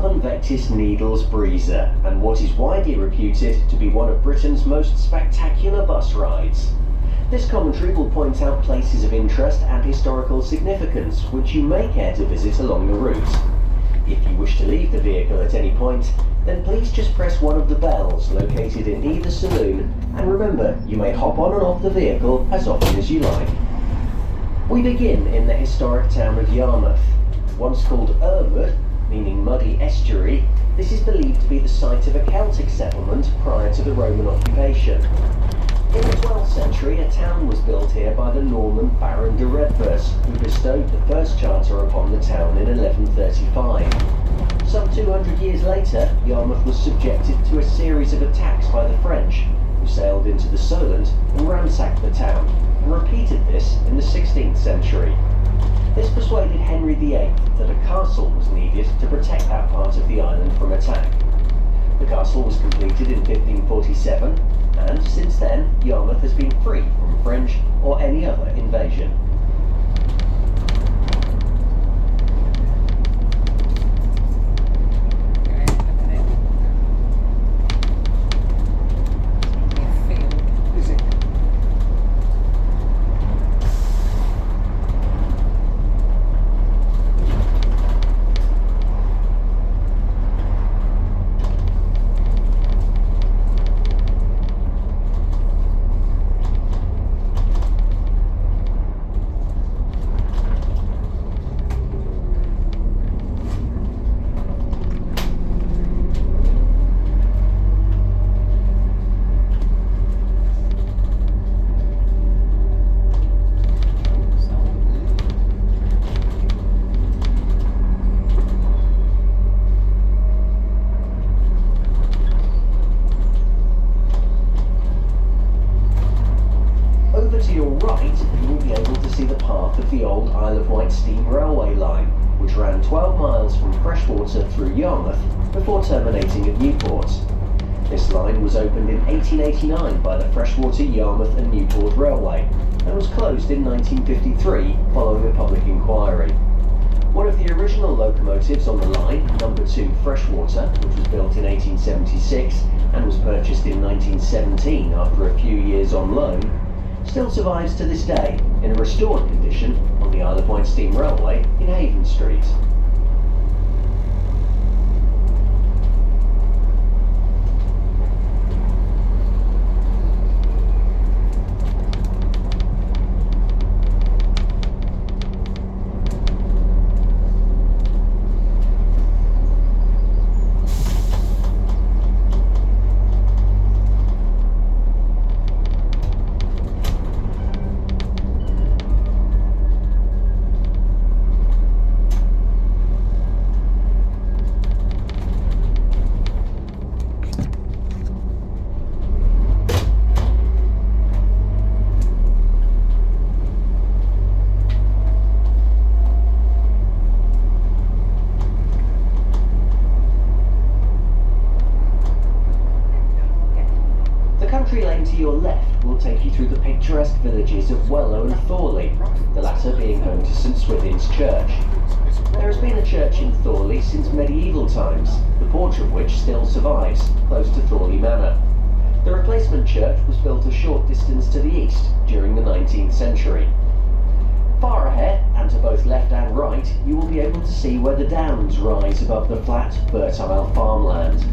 Southern Vectis Needles Brezzer and what is widely reputed to be one of Britain's most spectacular bus rides. This commentary will point out places of interest and historical significance which you may care to visit along the route. If you wish to leave the vehicle at any point, then please just press one of the bells located in either saloon, and remember, you may hop on and off the vehicle as often as you like. We begin in the historic town of Yarmouth. Once called Yarmouth, meaning muddy estuary, this is believed to be the site of a Celtic settlement prior to the Roman occupation. In the 12th century, a town was built here by the Norman Baron de Redvers, who bestowed the first charter upon the town in 1135. Some 200 years later, Yarmouth was subjected to a series of attacks by the French, who sailed into the Solent and ransacked the town, and repeated this in the 16th century. This persuaded Henry VIII that a castle was needed to protect that part of the island from attack. The castle was completed in 1547, and since then, Yarmouth has been free from French or any other invasion. Freshwater through Yarmouth before terminating at Newport. This line was opened in 1889 by the Freshwater, Yarmouth and Newport Railway and was closed in 1953 following a public inquiry. One of the original locomotives on the line, number 2 Freshwater, which was built in 1876 and was purchased in 1917 after a few years on loan, still survives to this day in a restored condition on the Isle of Wight Steam Railway in Haven Street. To your left will take you through the picturesque villages of Wellow and Thorley, the latter being home to St Swithin's Church. There has been a church in Thorley since medieval times, the porch of which still survives, close to Thorley Manor. The replacement church was built a short distance to the east during the 19th century. Far ahead, and to both left and right, you will be able to see where the downs rise above the flat, fertile farmland.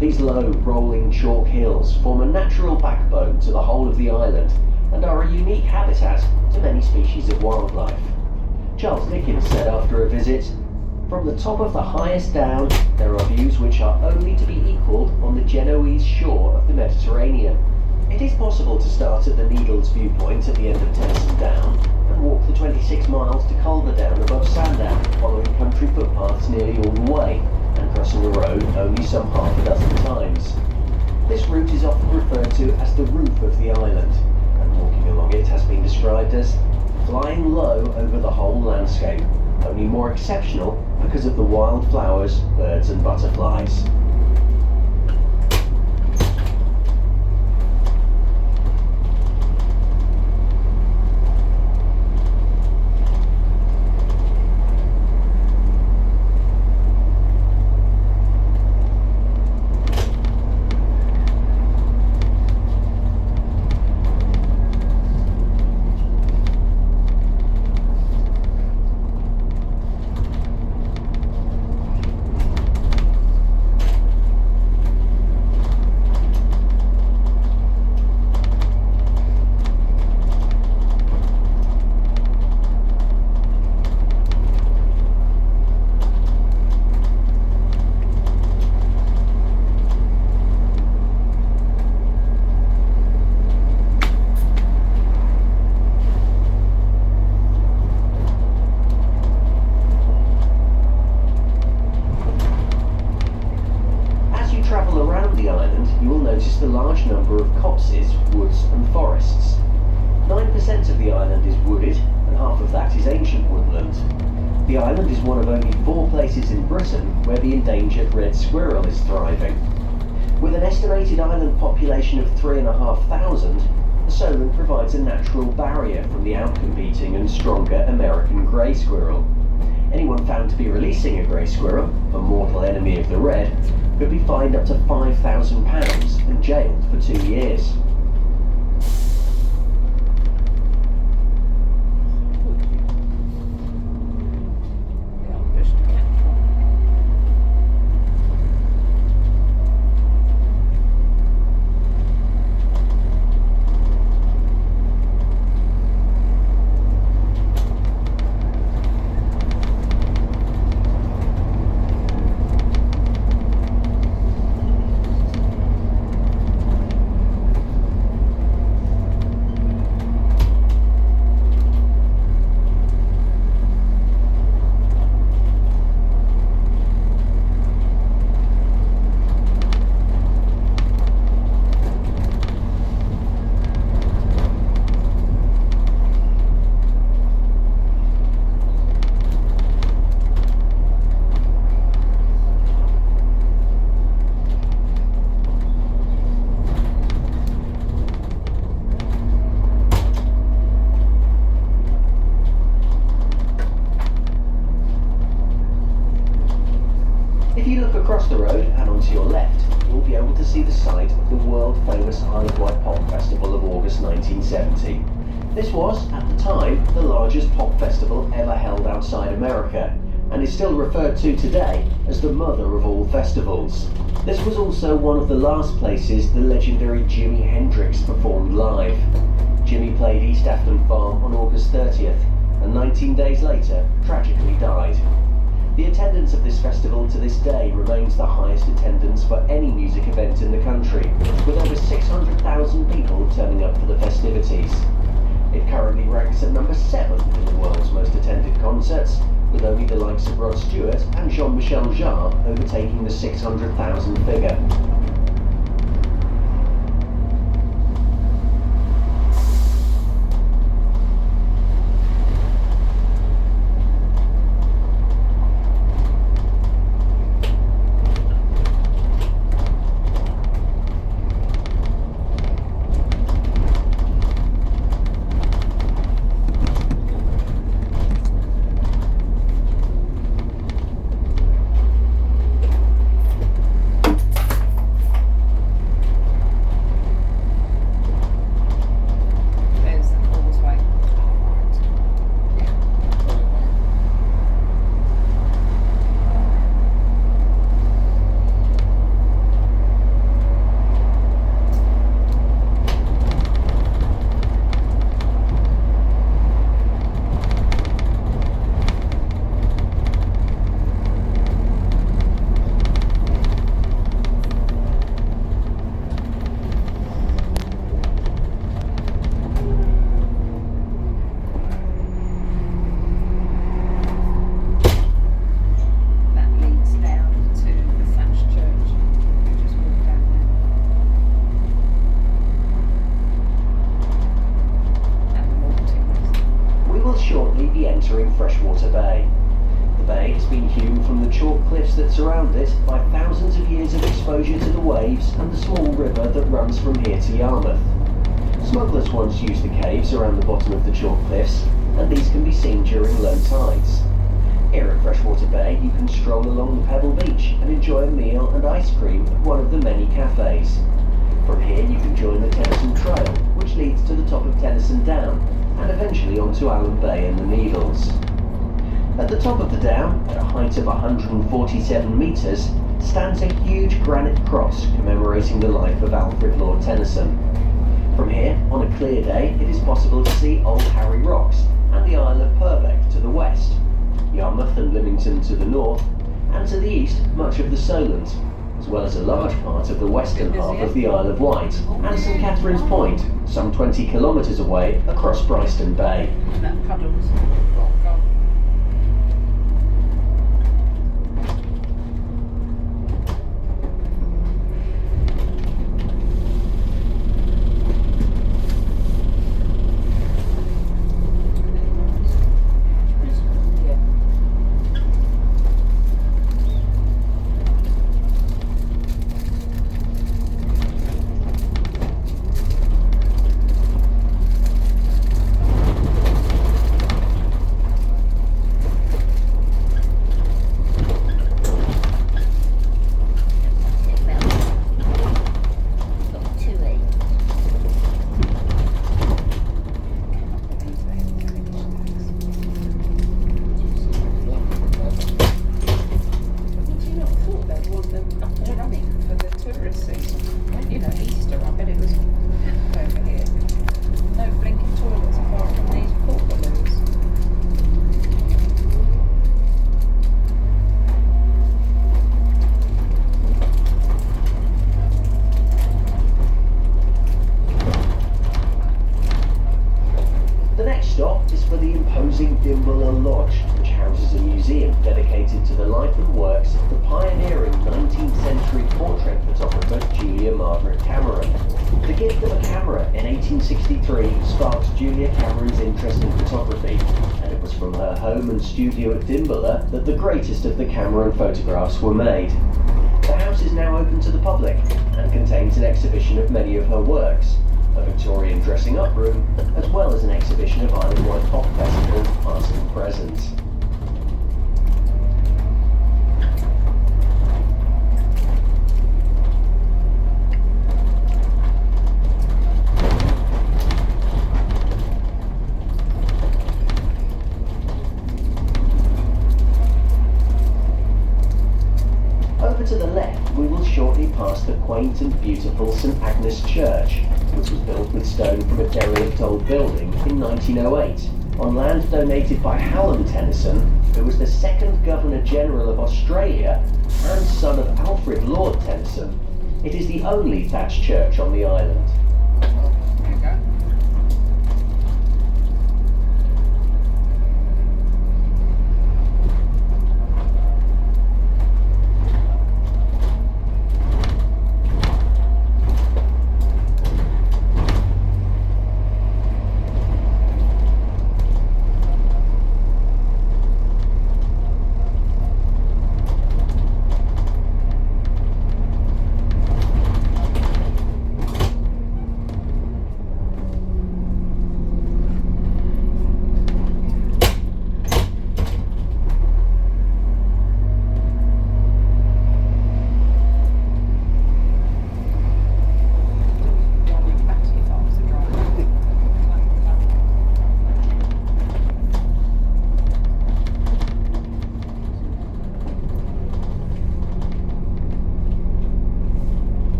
These low, rolling chalk hills form a natural backbone to the whole of the island and are a unique habitat to many species of wildlife. Charles Dickens said after a visit, "From the top of the highest down, there are views which are only to be equalled on the Genoese shore of the Mediterranean." It is possible to start at the Needles viewpoint at the end of Tennyson Down and walk the 26 miles to Culver Down above Sandown, following country footpaths nearly all the way, and crossing the road only some half a dozen times. This route is often referred to as the roof of the island, and walking along it has been described as flying low over the whole landscape, only more exceptional because of the wild flowers, birds and butterflies. around the island, you will notice the large number of copses, woods and forests. 9% of the island is wooded, and half of that is ancient woodland. The island is one of only 4 places in Britain where the endangered red squirrel is thriving. With an estimated island population of 3,500, the Solent provides a natural barrier from the outcompeting and stronger American grey squirrel. Anyone found to be releasing a grey squirrel, a mortal enemy of the red, could be fined up to £5,000 and jailed for 2 years. If you look across the road and onto your left, you'll be able to see the site of the world-famous Isle of Wight Pop Festival of August 1970. This was, at the time, the largest pop festival ever held outside America, and is still referred to today as the mother of all festivals. This was also one of the last places the legendary Jimi Hendrix performed live. Jimi played East Afton Farm on August 30th, and 19 days later, tragically died. The attendance of this festival to this day remains the highest attendance for any music event in the country, with over 600,000 people turning up for the festivities. It currently ranks at number 7 in the world's most attended concerts, with only the likes of Rod Stewart and Jean-Michel Jarre overtaking the 600,000 figure. Freshwater Bay. The bay has been hewn from the chalk cliffs that surround it by thousands of years of exposure to the waves and the small river that runs from here to Yarmouth. Smugglers once used the caves around the bottom of the chalk cliffs, and these can be seen during low tides. Here at Freshwater Bay, you can stroll along the Pebble Beach and enjoy a meal and ice cream at one of the many cafes. From here you can join the Tennyson Trail, which leads to the top of Tennyson Down, and eventually onto Allen Bay and the Needles. At the top of the down, at a height of 147 metres, stands a huge granite cross commemorating the life of Alfred Lord Tennyson. From here, on a clear day, it is possible to see Old Harry Rocks and the Isle of Purbeck to the west, Yarmouth and Lymington to the north, and to the east much of the Solent, as well as a large part of the western half of the Isle of Wight, and St Catherine's Point, some 20 kilometres away across Brezzer Bay. Puddles. Margaret Cameron. The gift of a camera in 1863 sparked Julia Cameron's interest in photography, and it was from her home and studio at Dimbola that the greatest of the Cameron photographs were made. The house is now open to the public and contains an exhibition of many of her works, a Victorian dressing-up room, as well as an exhibition of Isle of Wight Pop Festival past and present. Over to the left, we will shortly pass the quaint and beautiful St Agnes Church, which was built with stone from a derelict old building in 1908, on land donated by Hallam Tennyson, who was the second Governor-General of Australia and son of Alfred Lord Tennyson. It is the only thatched church on the island. There you go.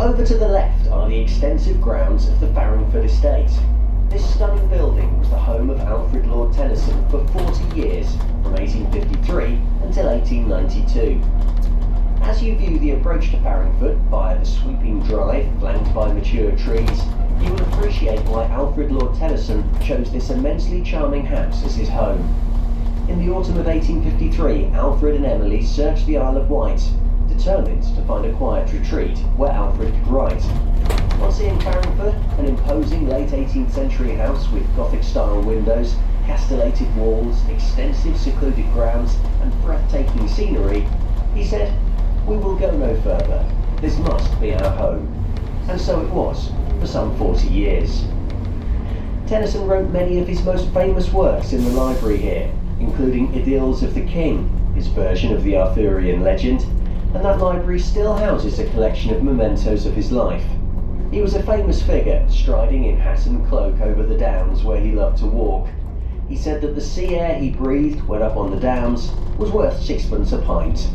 Over to the left are the extensive grounds of the Farringford estate. This stunning building was the home of Alfred Lord Tennyson for 40 years, from 1853 until 1892. As you view the approach to Farringford via the sweeping drive flanked by mature trees, you will appreciate why Alfred Lord Tennyson chose this immensely charming house as his home. In the autumn of 1853, Alfred and Emily searched the Isle of Wight, determined to find a quiet retreat where Alfred could write. On seeing Farringford, an imposing late 18th century house with Gothic-style windows, castellated walls, extensive secluded grounds, and breathtaking scenery, he said, "We will go no further. This must be our home." And so it was, for some 40 years. Tennyson wrote many of his most famous works in the library here, including Idylls of the King, his version of the Arthurian legend, and that library still houses a collection of mementos of his life. He was a famous figure, striding in hat and cloak over the downs where he loved to walk. He said that the sea air he breathed when up on the downs was worth sixpence a pint.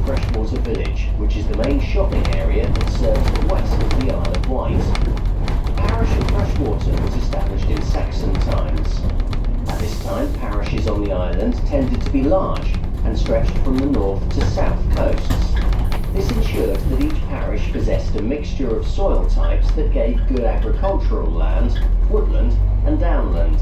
Freshwater Village, which is the main shopping area that serves the west of the Isle of Wight. The parish of Freshwater was established in Saxon times. At this time, parishes on the island tended to be large and stretched from the north to south coasts. This ensured that each parish possessed a mixture of soil types that gave good agricultural land, woodland and downland.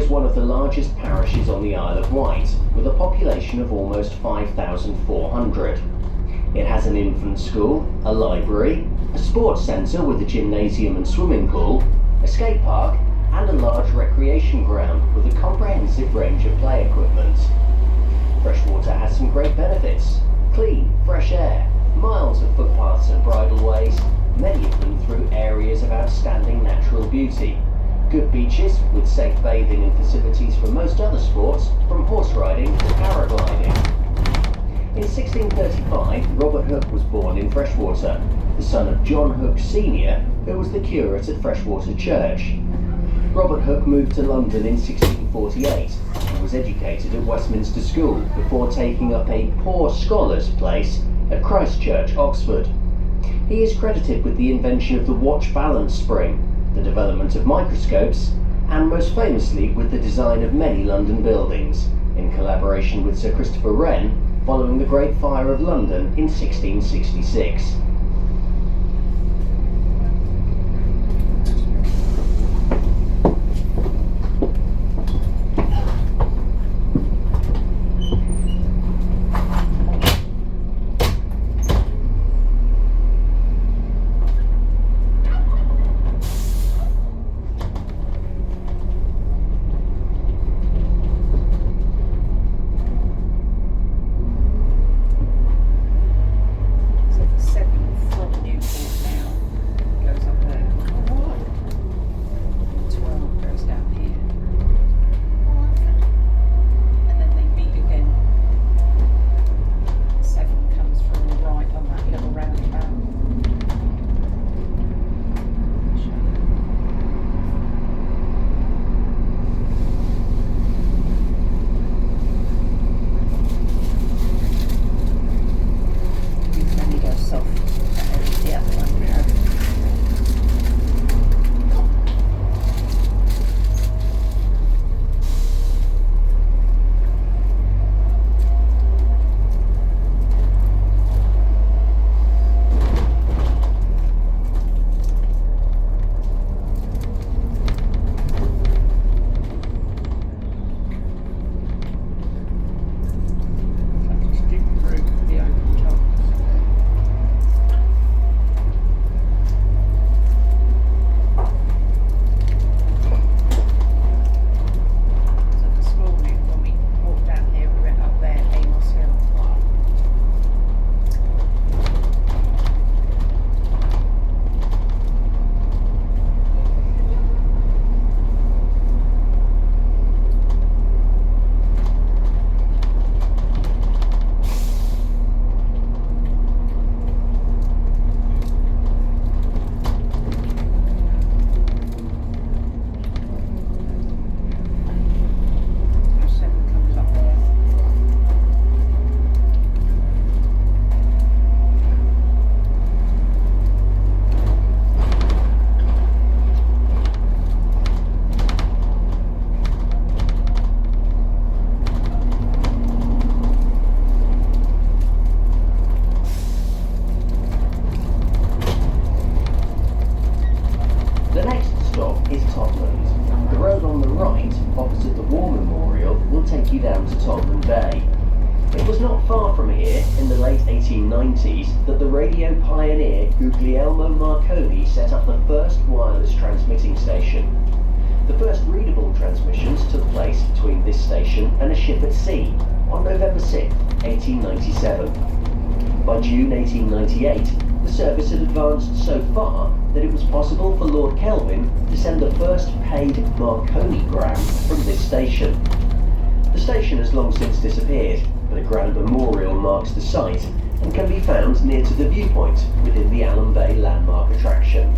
is one of the largest parishes on the Isle of Wight, with a population of almost 5,400. It has an infant school, a library, a sports centre with a gymnasium and swimming pool, a skate park, and a large recreation ground with a comprehensive range of play equipment. Freshwater has some great benefits: clean, fresh air, miles of footpaths and bridleways, many of them through areas of outstanding natural beauty, good beaches with safe bathing and facilities for most other sports, from horse riding to paragliding. In 1635, Robert Hooke was born in Freshwater, the son of John Hooke Senior, who was the curate at Freshwater Church. Robert Hooke moved to London in 1648 and was educated at Westminster School before taking up a poor scholar's place at Christ Church, Oxford. He is credited with the invention of the watch balance spring, the development of microscopes, and most famously with the design of many London buildings, in collaboration with Sir Christopher Wren following the Great Fire of London in 1666. Totland Bay. It was not far from here, in the late 1890s, that the radio pioneer Guglielmo Marconi set up the first wireless transmitting station. The first readable transmissions took place between this station and a ship at sea on November 6, 1897. By June 1898, the service had advanced so far that it was possible for Lord Kelvin to send the first paid Marconi-gram from this station. The station has long since disappeared, but a grand memorial marks the site and can be found near to the viewpoint within the Allen Bay landmark attraction.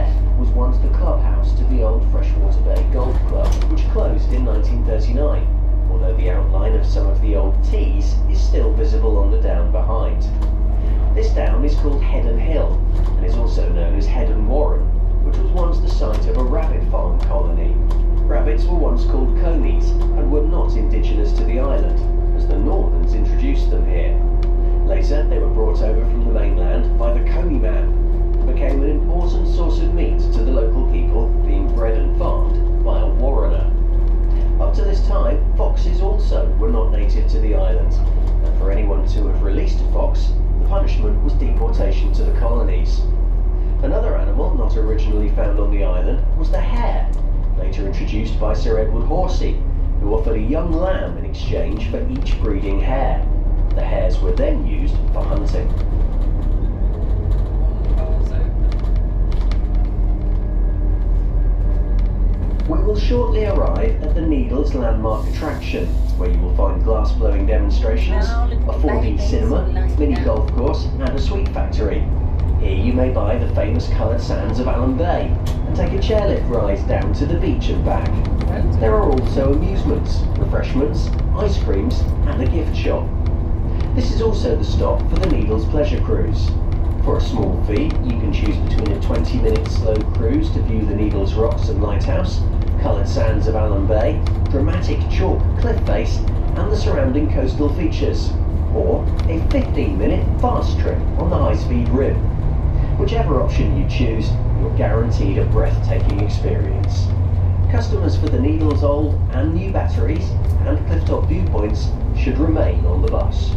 left was once the clubhouse to the old Freshwater Bay Golf Club, which closed in 1939, although the outline of some of the old tees is still visible on the down behind. This down is called Heddon Hill, and is also known as Heddon Warren, which was once the site of a rabbit farm colony. Rabbits were once called conies, and were not indigenous to the island, as the Normans introduced them here. Later, they were brought over from the mainland by the Coney man, and became an important source of meat to the local people, being bred and farmed by a warrener. Up to this time, foxes also were not native to the island, and for anyone to have released a fox, the punishment was deportation to the colonies. Another animal not originally found on the island was the hare, later introduced by Sir Edward Horsey, who offered a young lamb in exchange for each breeding hare. The hares were then used for hunting. We will shortly arrive at the Needles landmark attraction, where you will find glass-blowing demonstrations, a 4D cinema, mini golf course and a sweet factory. Here you may buy the famous coloured sands of Allen Bay and take a chairlift ride down to the beach and back. There are also amusements, refreshments, ice creams and a gift shop. This is also the stop for the Needles Pleasure Cruise. For a small fee, you can choose between a 20-minute slow cruise to view the Needles Rocks and Lighthouse, coloured sands of Allen Bay, dramatic chalk cliff face and the surrounding coastal features, or a 15-minute fast trip on the high-speed Rim. Whichever option you choose, you're guaranteed a breathtaking experience. Customers for the Needles Old and New batteries and clifftop viewpoints should remain on the bus.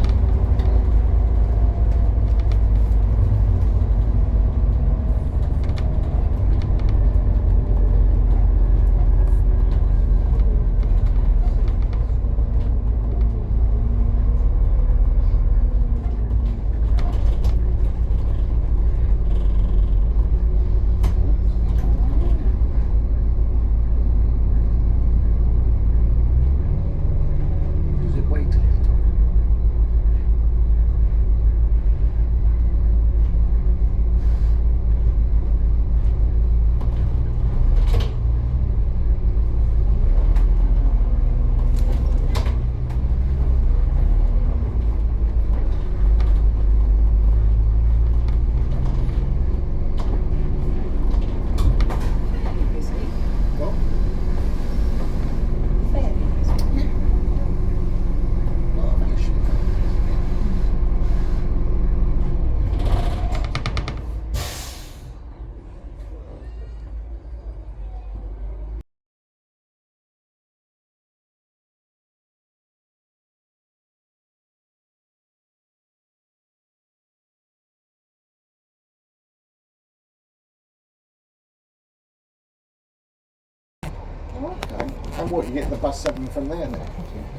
Okay. And what, you get the bus 7 from there then?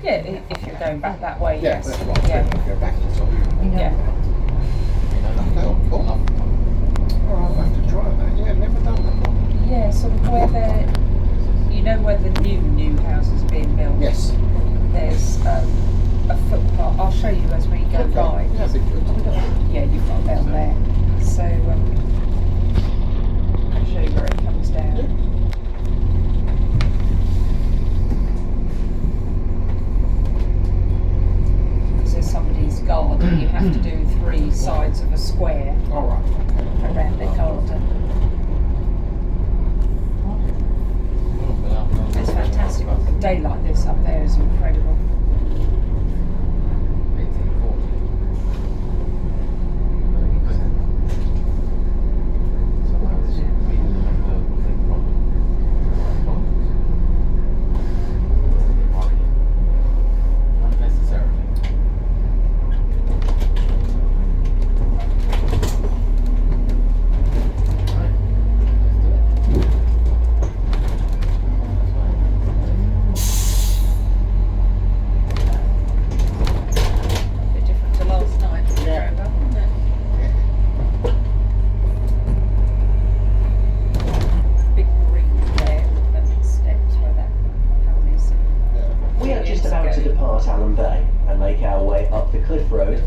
Yeah, if you're going back that way, Yeah, yes. that's right. Yeah. Go back to the top. Yeah. Okay, cool. Alright, I'll have to try that. Yeah, never done that one. Yeah, sort of where you know where the new houses are being built? Yes. There's a footpath. I'll show you as we go by. Yeah, that'd be good. Yeah, you've got down there. So I'll show you where it comes down. Yeah. There's somebody's garden. You have to do 3 sides of a square Alright, okay. around their garden. It's fantastic. A day like this up there is incredible.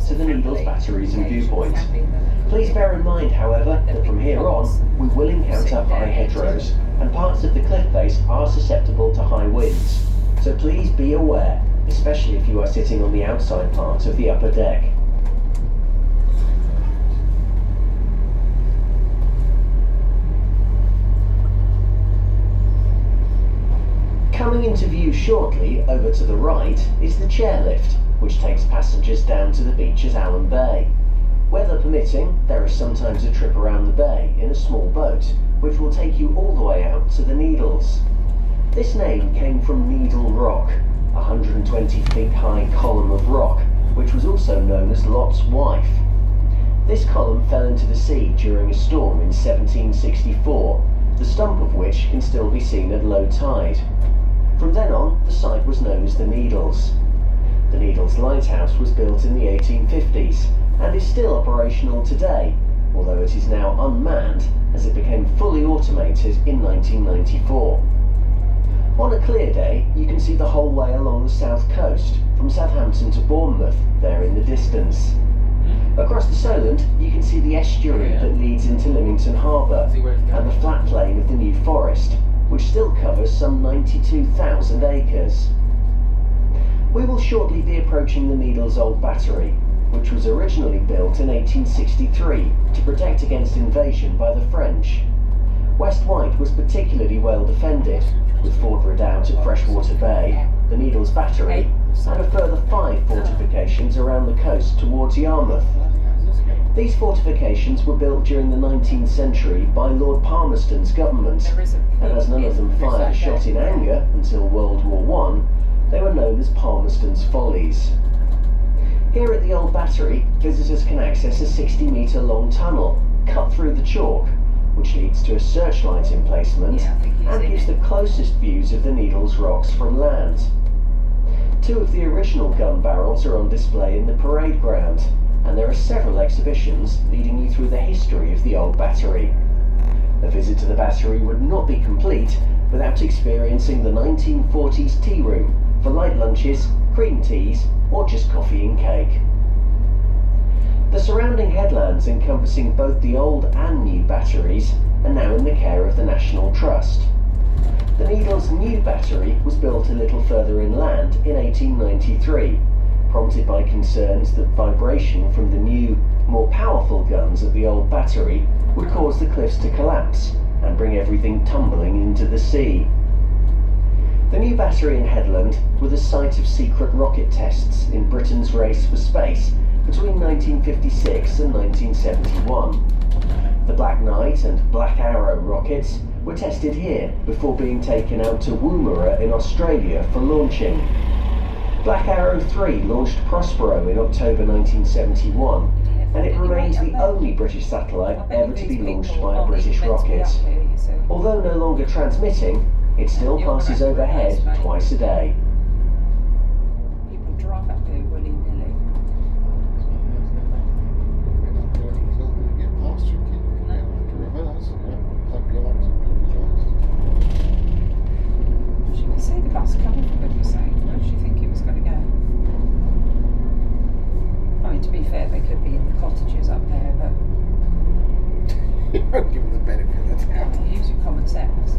to the Needles batteries and viewpoint. Happy that- Please bear in mind, however, that from here on, we will encounter high hedgerows, and parts of the cliff face are susceptible to high winds. So please be aware, especially if you are sitting on the outside part of the upper deck. Coming into view shortly, over to the right, is the chairlift, which takes passengers down to the beach at Totland Bay. Weather permitting, there is sometimes a trip around the bay in a small boat, which will take you all the way out to the Needles. This name came from Needle Rock, a 120 feet high column of rock, which was also known as Lot's Wife. This column fell into the sea during a storm in 1764, the stump of which can still be seen at low tide. From then on, the site was known as the Needles. The Needles Lighthouse was built in the 1850s and is still operational today, although it is now unmanned as it became fully automated in 1994. On a clear day, you can see the whole way along the south coast, from Southampton to Bournemouth, there in the distance. Across the Solent, you can see the estuary that leads into Lymington Harbour and the flat plain of the New Forest, which still covers some 92,000 acres. We will shortly be approaching the Needles Old Battery, which was originally built in 1863 to protect against invasion by the French. West White was particularly well defended, with Fort Redoubt at Freshwater Bay, the Needles Battery, and a further 5 fortifications around the coast towards Yarmouth. These fortifications were built during the 19th century by Lord Palmerston's government, and as none of them fired a shot in anger until World War I, they were known as Palmerston's Follies. Here at the Old Battery, visitors can access a 60-metre long tunnel cut through the chalk, which leads to a searchlight emplacement and gives the closest views of the Needles rocks from land. 2 of the original gun barrels are on display in the parade ground, and there are several exhibitions leading you through the history of the Old Battery. A visit to the battery would not be complete without experiencing the 1940s tea room for light lunches, cream teas, or just coffee and cake. The surrounding headlands encompassing both the old and new batteries are now in the care of the National Trust. The Needles New Battery was built a little further inland in 1893, prompted by concerns that vibration from the new, more powerful guns at the Old Battery would cause the cliffs to collapse and bring everything tumbling into the sea. The new battery in Headland were the site of secret rocket tests in Britain's race for space between 1956 and 1971. The Black Knight and Black Arrow rockets were tested here before being taken out to Woomera in Australia for launching. Black Arrow 3 launched Prospero in October 1971, and it remains the only British satellite ever to be launched by a British rocket. Although no longer transmitting, it still passes overhead twice a day. People drive up there willy-nilly. She can see the bus coming, for goodness sake. Where did she think it was going to go? I mean, to be fair, they could be in the cottages up there, but You won't give them the benefit of the doubt. use your common sense.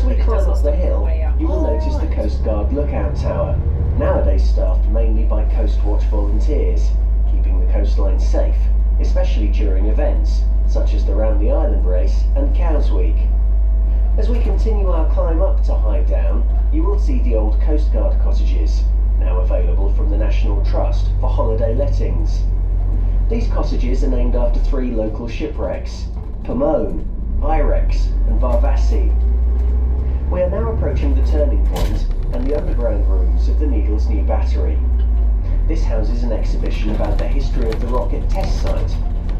we But it climb doesn't up the stop all the hill, way up. you will Oh, notice the right. Coast Guard lookout tower, nowadays staffed mainly by Coast Watch volunteers, keeping the coastline safe, especially during events such as the Round the Island race and Cows Week. As we continue our climb up to High Down, you will see the old Coast Guard cottages, now available from the National Trust for holiday lettings. These cottages are named after 3 local shipwrecks, Pomone, Irex and Varvassi. We are now approaching the turning point and the underground rooms of the Needles New Battery. This houses an exhibition about the history of the rocket test site,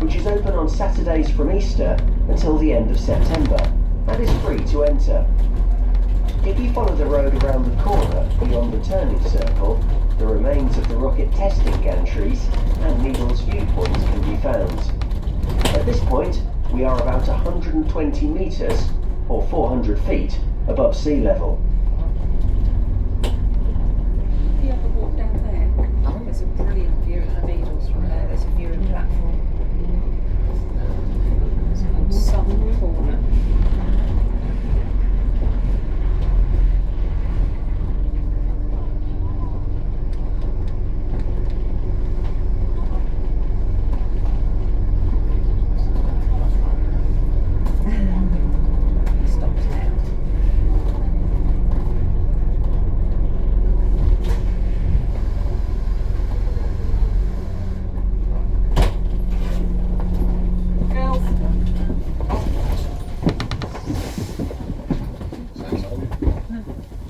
which is open on Saturdays from Easter until the end of September, and is free to enter. If you follow the road around the corner beyond the turning circle, the remains of the rocket testing gantries and Needles viewpoints can be found. At this point, we are about 120 metres, or 400 feet, above sea level. Have you ever walked down there? No. There's a brilliant view of the Needles from there. There's a viewing platform. It's called Sun Corner. Stops now. Girls. Sounds old.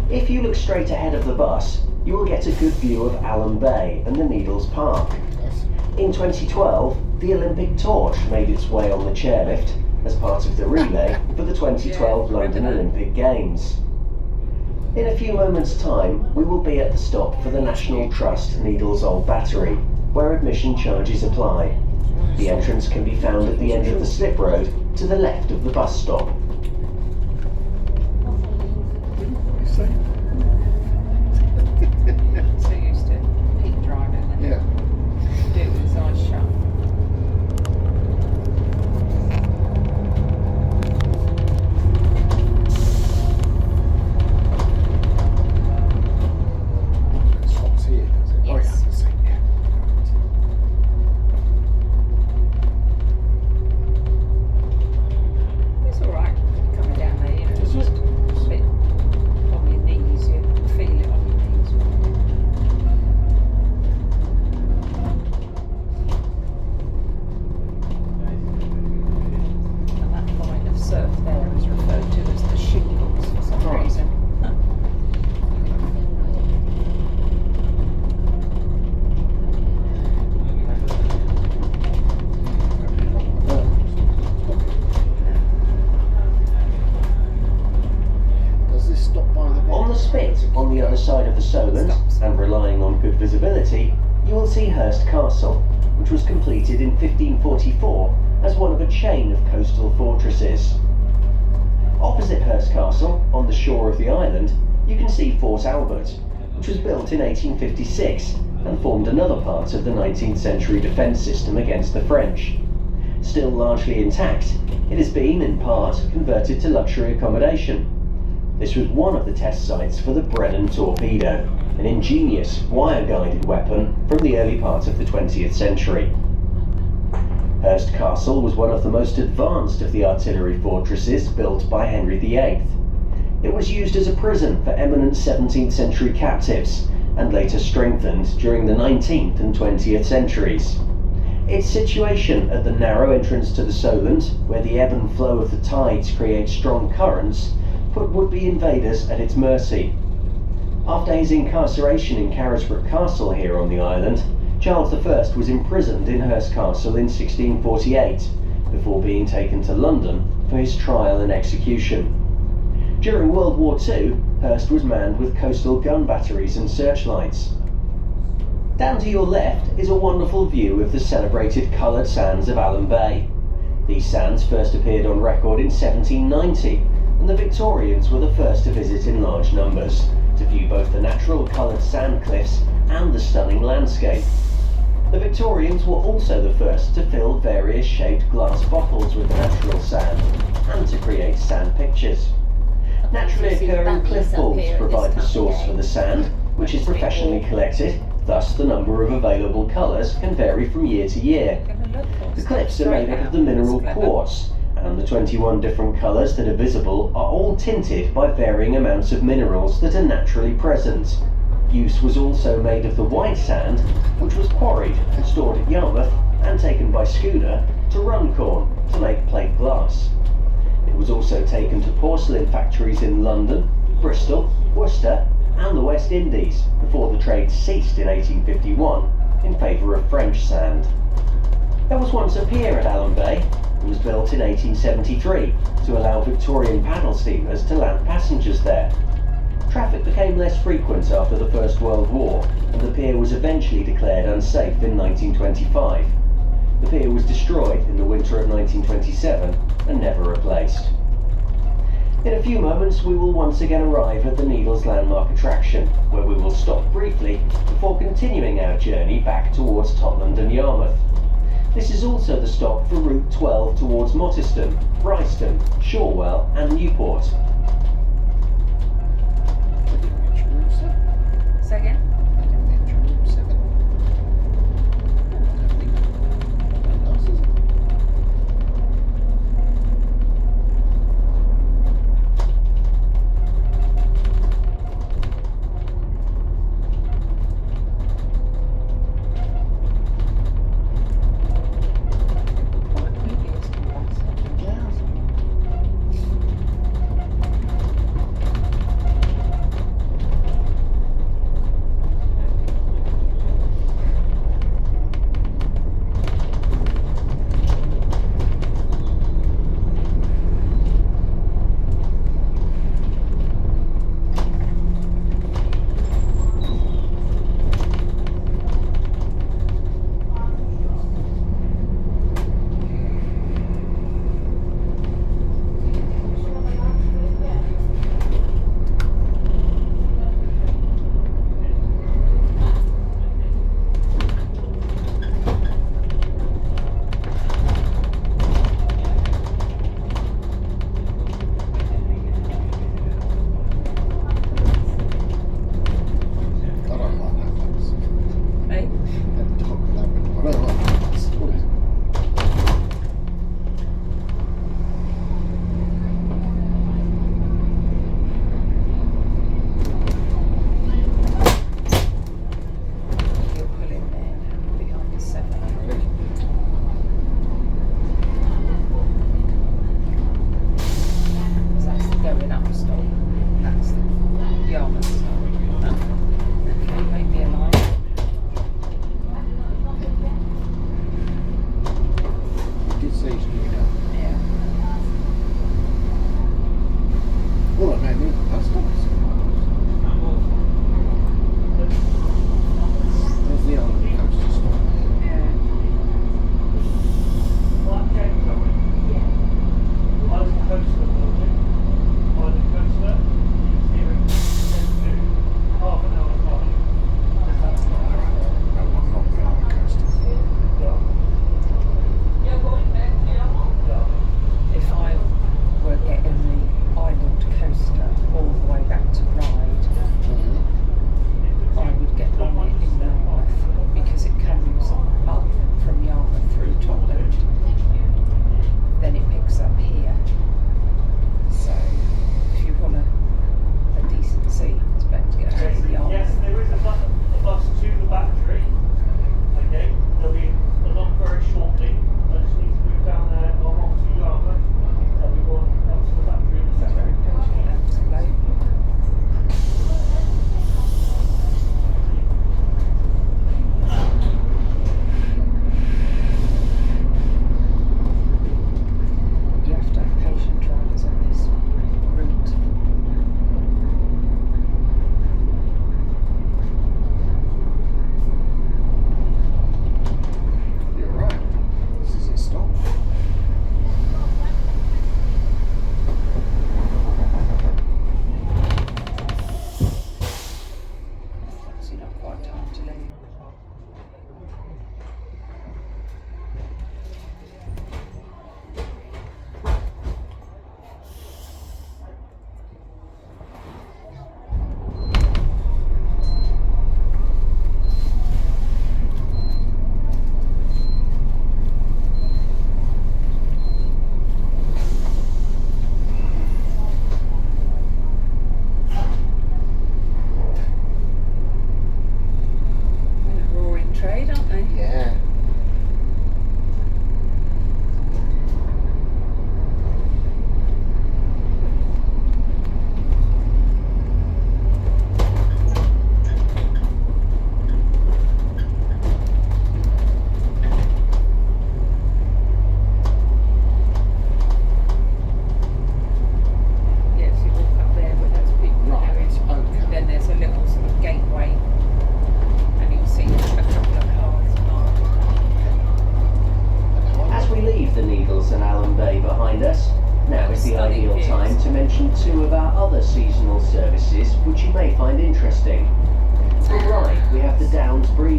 If you look straight ahead of the bus, you will get a good view of Allen Bay and the Needles Park. In 2012, the Olympic torch made its way on the chairlift as part of the relay for the 2012 London Olympic Games. In a few moments' time, we will be at the stop for the National Trust Needles Old Battery, where admission charges apply. The entrance can be found at the end of the slip road to the left of the bus stop. You see? So used to peak driving and Yeah. do it with his eyes shut. It stops here, does it? Oh, yeah, Yes. I see. Yeah. It's alright coming down there, you know. It's just a bit on your knees, you feel it on your knees. And that line of surf there is referred to as the shingles for some Right. reason. Does this stop by the On the spit, on the other side of the Solent, and relying on good visibility, you will see Hurst Castle, which was completed in 1544 as one of a chain of coastal fortresses. Opposite Hurst Castle, on the shore of the island, you can see Fort Albert, which was built in 1856 and formed another part of the 19th century defence system against the French. Still largely intact, it has been, in part, converted to luxury accommodation. This was one of the test sites for the Brennan torpedo, an ingenious wire-guided weapon from the early part of the 20th century. Hurst Castle was one of the most advanced of the artillery fortresses built by Henry VIII. It was used as a prison for eminent 17th century captives, and later strengthened during the 19th and 20th centuries. Its situation at the narrow entrance to the Solent, where the ebb and flow of the tides create strong currents, put would-be invaders at its mercy. After his incarceration in Carisbrooke Castle here on the island, Charles I was imprisoned in Hurst Castle in 1648, before being taken to London for his trial and execution. During World War II, Hurst was manned with coastal gun batteries and searchlights. Down to your left is a wonderful view of the celebrated coloured sands of Allen Bay. These sands first appeared on record in 1790, and the Victorians were the first to visit in large numbers, to view both the natural coloured sand cliffs and the stunning landscape. The Victorians were also the first to fill various shaped glass bottles with natural sand, and to create sand pictures. Naturally occurring cliff balls provide the source for the sand, which is professionally collected, thus the number of available colours can vary from year to year. The cliffs are made up of the mineral quartz, and the 21 different colours that are visible are all tinted by varying amounts of minerals that are naturally present. Use was also made of the white sand, which was quarried, stored at Yarmouth, and taken by schooner to Runcorn to make plate glass. It was also taken to porcelain factories in London, Bristol, Worcester, and the West Indies before the trade ceased in 1851 in favour of French sand. There was once a pier at Allen Bay. It was built in 1873 to allow Victorian paddle steamers to land passengers there. Traffic became less frequent after the First World War, and the pier was eventually declared unsafe in 1925. The pier was destroyed in the winter of 1927 and never replaced. In a few moments we will once again arrive at the Needles landmark attraction, where we will stop briefly before continuing our journey back towards Totland and Yarmouth. This is also the stop for Route 12 towards Mottiston, Bryston, Shorewell and Newport. Say again?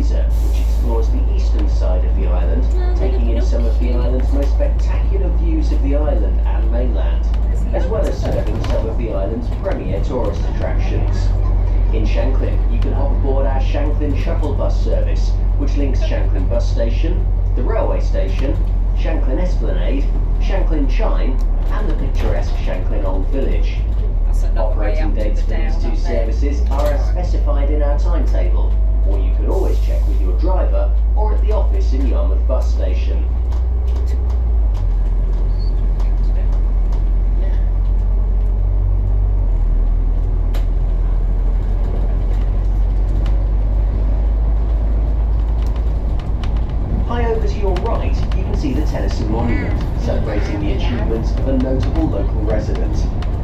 Brezzer, which explores the eastern side of the island, taking in some of the island's most spectacular views of the island and mainland, as well as serving some of the island's premier tourist attractions. In Shanklin, you can hop aboard our Shanklin shuttle bus service, which links Shanklin bus station, the railway station, Shanklin Esplanade, Shanklin Chine, and the picturesque Shanklin Old Village. Operating dates for these two services are as specified in our timetable, or you can always check with your driver or at the office in Yarmouth bus station. High over to your right, you can see the Tennyson Monument, celebrating the achievements of a notable local resident,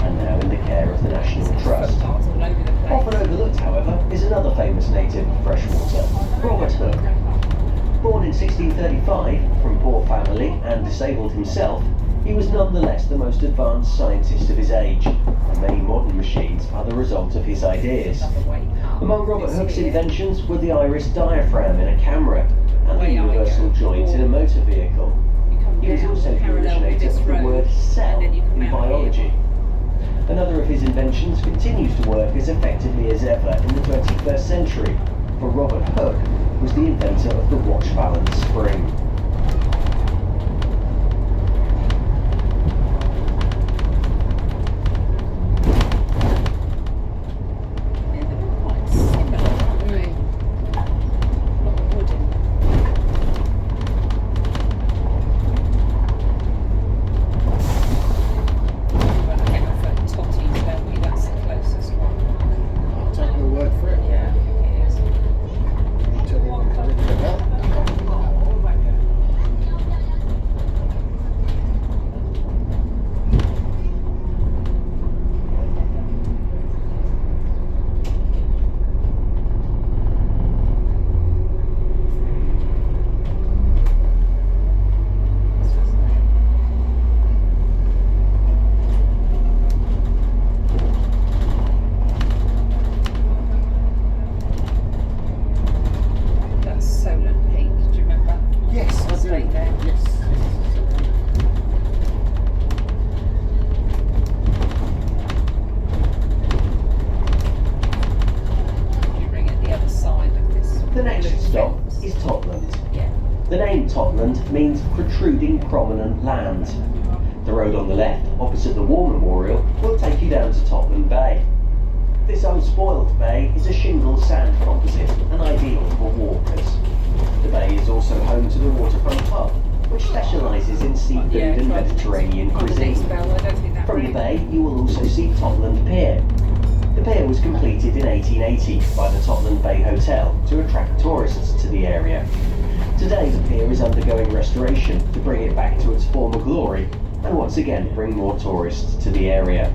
and now in the care of the National Trust. Often overlooked, however, is another famous native of Freshwater, Robert Hooke. Born in 1635, from poor family and disabled himself, he was nonetheless the most advanced scientist of his age, and many modern machines are the result of his ideas. Among Robert Hooke's inventions were the iris diaphragm in a camera, and the universal joint in a motor vehicle. He was also the originator of the word cell in biology. Another of his inventions continues to work as effectively as ever in the 21st century, for Robert Hooke was the inventor of the watch balance spring. The next stop is Totland. The name Totland means protruding prominent land. The road on the left, opposite the War Memorial, will take you down to Totland Bay. This unspoiled bay is a shingle sand composite and ideal for walkers. The bay is also home to the Waterfront Pub, which specialises in seafood and Mediterranean cuisine. From the bay, you will also see Totland Pier. The pier was completed in 1880 by the Totland Bay Hotel to attract tourists to the area. Today the pier is undergoing restoration to bring it back to its former glory and once again bring more tourists to the area.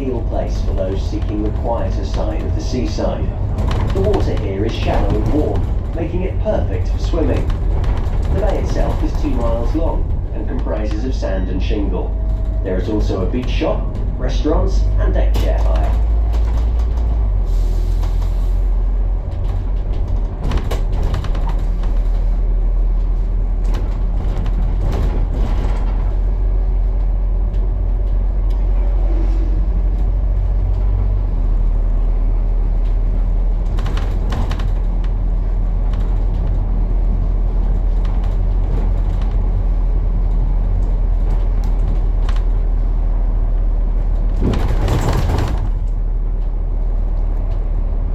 ideal place for those seeking the quieter side of the seaside. The water here is shallow and warm, making it perfect for swimming. The bay itself is 2 miles long and comprises of sand and shingle. There is also a beach shop, restaurants and deck chair hire.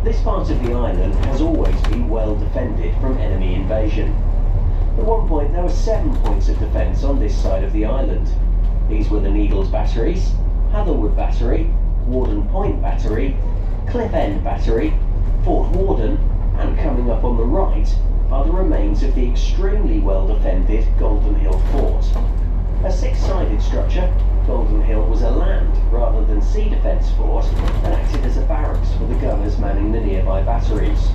This part of the island has always been well defended from enemy invasion. At one point there were 7 points of defence on this side of the island. These were the Needles Batteries, Hatherwood Battery, Warden Point Battery, Cliff End Battery, Fort Warden, and coming up on the right are the remains of the extremely well defended Golden Hill Fort. A 6-sided structure, Golden Hill was a land rather than sea defence fort and acted as a barracks for the gunners manning the nearby batteries.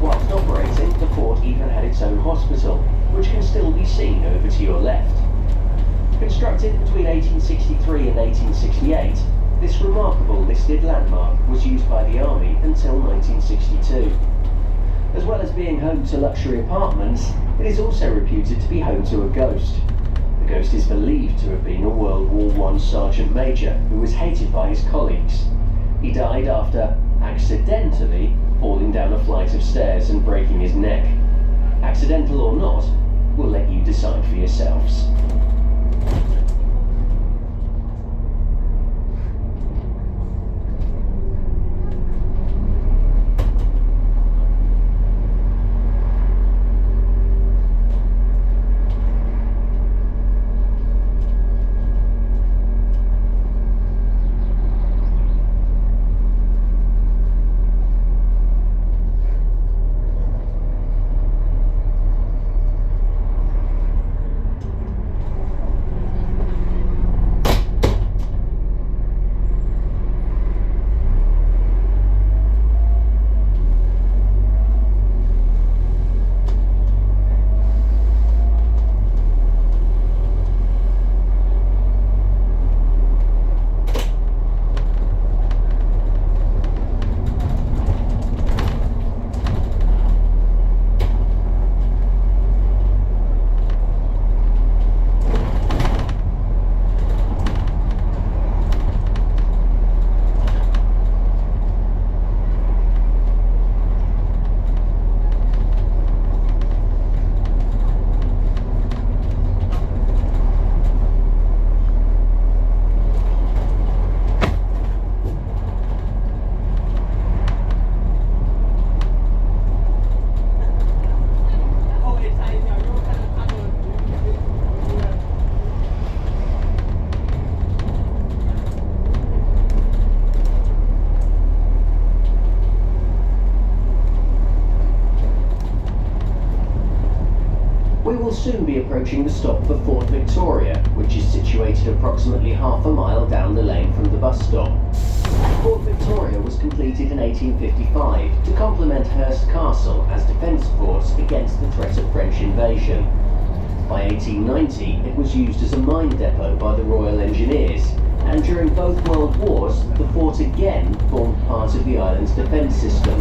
Whilst operating, the fort even had its own hospital, which can still be seen over to your left. Constructed between 1863 and 1868, this remarkable listed landmark was used by the Army until 1962. As well as being home to luxury apartments, it is also reputed to be home to a ghost. The ghost is believed to have been a World War I Sergeant Major who was hated by his colleagues. He died after accidentally falling down a flight of stairs and breaking his neck. Accidental or not, we'll let you decide for yourselves. We will soon be approaching the stop for Fort Victoria, which is situated approximately half a mile down the lane from the bus stop. Fort Victoria was completed in 1855 to complement Hurst Castle as defence force against the threat of French invasion. By 1890 it was used as a mine depot by the Royal Engineers, and during both World Wars the fort again formed part of the island's defence system.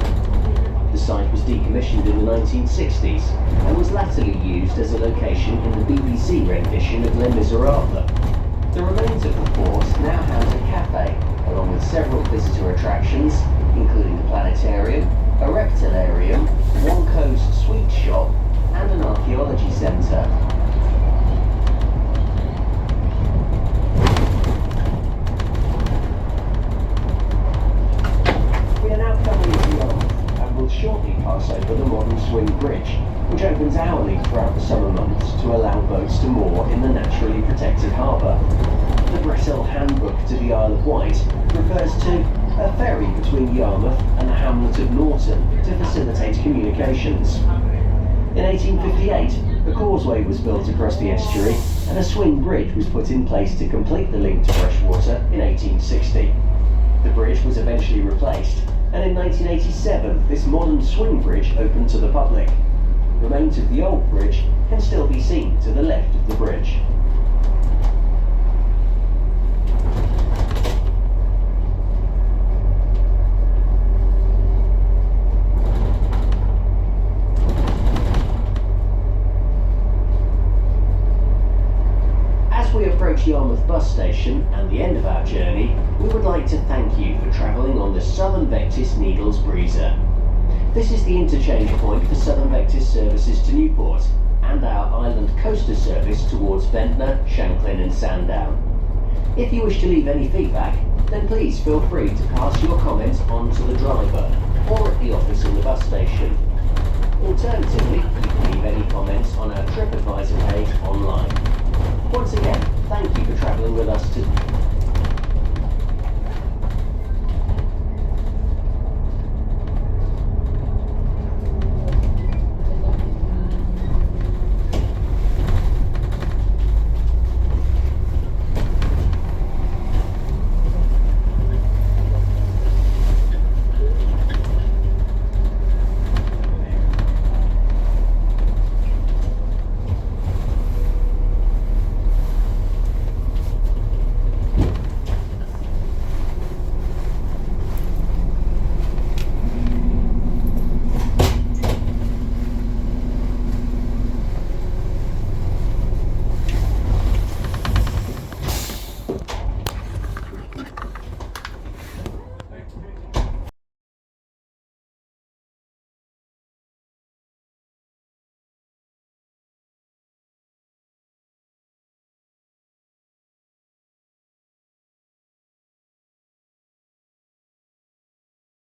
The site was decommissioned in the 1960s and was latterly used as a location in the BBC rendition of Les Miserables. The remains of the fort now house a cafe, along with several visitor attractions, including the planetarium, a reptilarium, one coast sweet shop, and an archaeology centre. We are now coming to Yarmouth and will shortly pass over the modern swing bridge, which opens hourly throughout the summer months to allow boats to moor in the naturally protected harbour. The Brezzer Handbook to the Isle of Wight refers to a ferry between Yarmouth and the hamlet of Norton to facilitate communications. In 1858, a causeway was built across the estuary and a swing bridge was put in place to complete the link to Freshwater in 1860. bridge was eventually replaced, and in 1987 this modern swing bridge opened to the public. Remains of the old bridge can still be seen to the left of the bridge. As we approach Yarmouth bus station and the end of our journey, we would like to thank you for travelling on the Southern Vectis Needles Brezzer. This is the interchange point for Southern Vectis services to Newport and our island coaster service towards Ventnor, Shanklin and Sandown. If you wish to leave any feedback, then please feel free to pass your comments on to the driver or at the office in the bus station. Alternatively, you can leave any comments on our TripAdvisor page online. Once again, thank you for travelling with us to